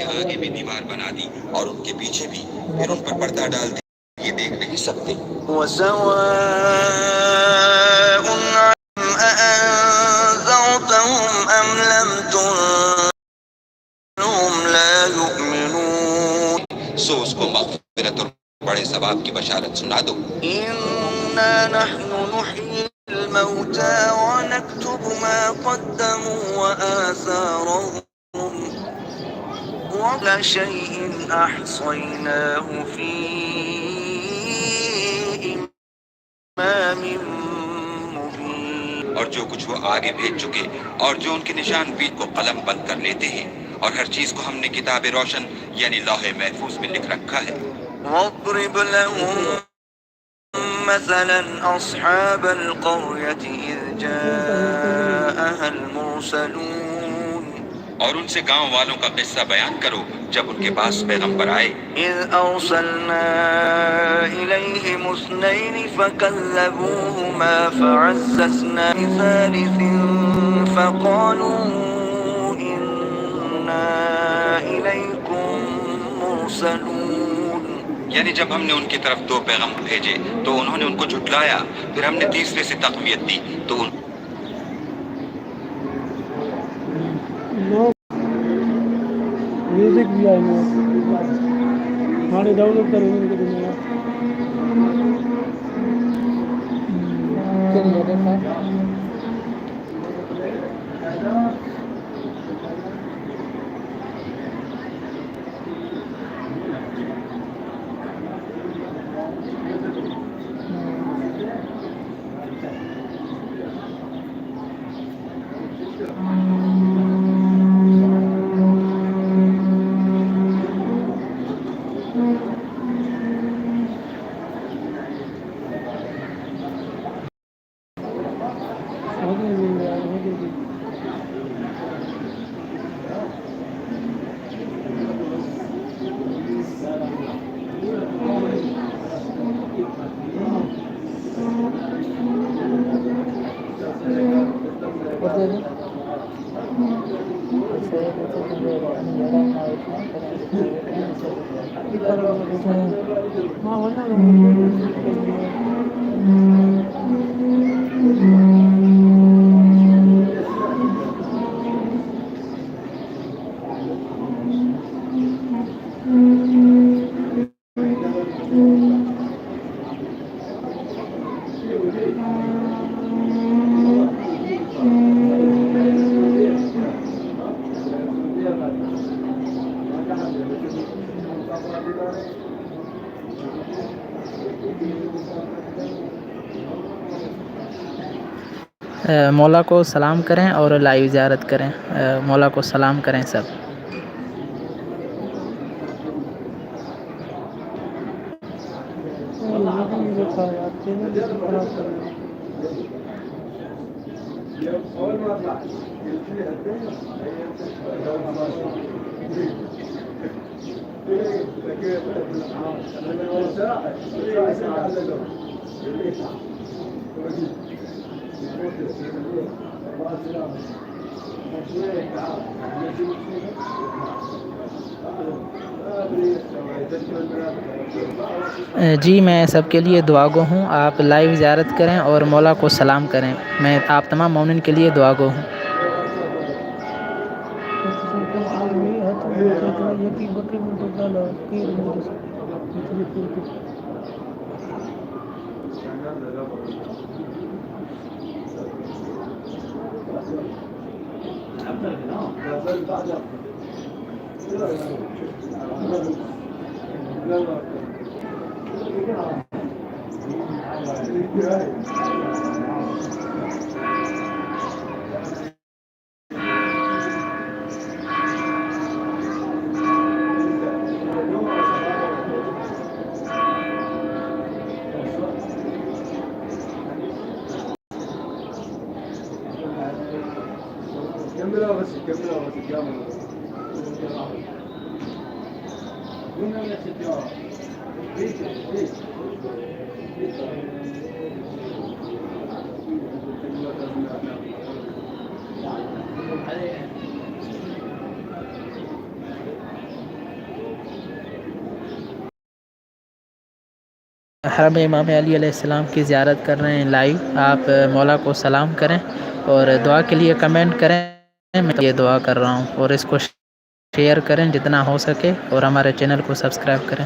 उनके आगे भी दीवार बना दी और उनके पीछे भी, फिर उन पर पर्दा डाल दिया, ये देख नहीं सकते। सो उसको मग़फ़िरत और बड़े सवाब की बशारत सुना दो। इन्ना नहनु नुह्यिल मौता व नक्तुबु मा क़द्दमू व आसारहुम व कुल्ला शैइन अहसयनाहु फ़ी इमामिन मुबीन। और जो कुछ वो आगे भेज चुके और जो उनके निशान बीत को कलम बंद कर लेते हैं, और हर चीज को हमने किताब रोशन यानी लौहे महफूज में लिख रखा है। वज़रिब लहुम मसलन अस्हाबल क़र्यति इज़ जाअहल मुरसलून। और उनसे गांव वालों का किस्सा बयान करो जब उनके पास पैगंबर आए। इज़ अरसलना इलैहिम इस्नैनि फ़कज़्ज़बूहुमा फ़अज़्ज़ज़ना बिसालिसिन फ़क़ालू इन्ना इलैकुम मुरसलून। यानी जब हमने उनकी तरफ 2 पैगंबर भेजे तो उन्होंने उनको झुटलाया, फिर हमने तीसरे से तक़वियत दी तो म्यूजिक भी आई है खाने डाउनलोड करेंगे उनके दुनिया मौला को सलाम करें और लाइव ज़ियारत करें। मौला को सलाम करें सब। जी मैं सबके लिए दुआ गो हूँ। आप लाइव ज़ियारत करें और मौला को सलाम करें। मैं आप तमाम मोमिन के लिए दुआ गो हूँ। हरम इमाम अली अलैहिस्सलाम की ज़ियारत कर रहे हैं लाइव। आप मौला को सलाम करें और दुआ के लिए कमेंट करें। मैं ये दुआ कर रहा हूँ, और इसको शेयर करें जितना हो सके, और हमारे चैनल को सब्सक्राइब करें।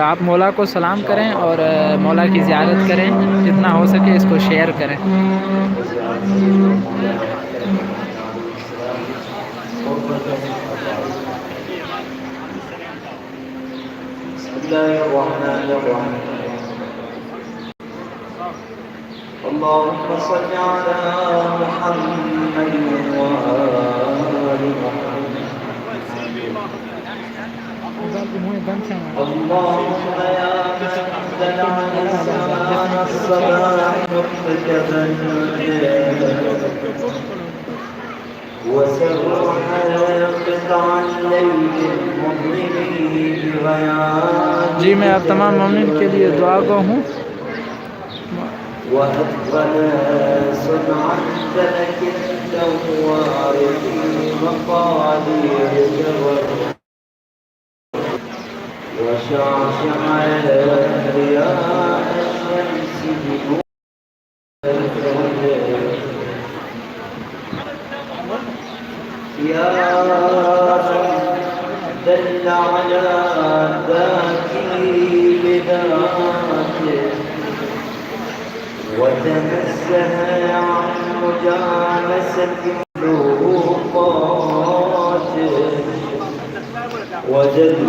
आप मौला को सलाम करें और मौला की ज़ियारत करें, जितना हो सके इसको शेयर करें। اللهم صل على محمد وآل محمد اللهم يا من أنزل على السماء الصباح مكتبا وسرح قطع الليل المظلم بغيان जी मैं आप तमाम मोमिन के लिए दुआ गो हूँ। وأتقن صنع الفلك الدوار في مقادير الجبر وشعشع رياح الشمس بنور يا من دل على ذاته بذاته وتنزه عن مجالسة المخلوقات وجل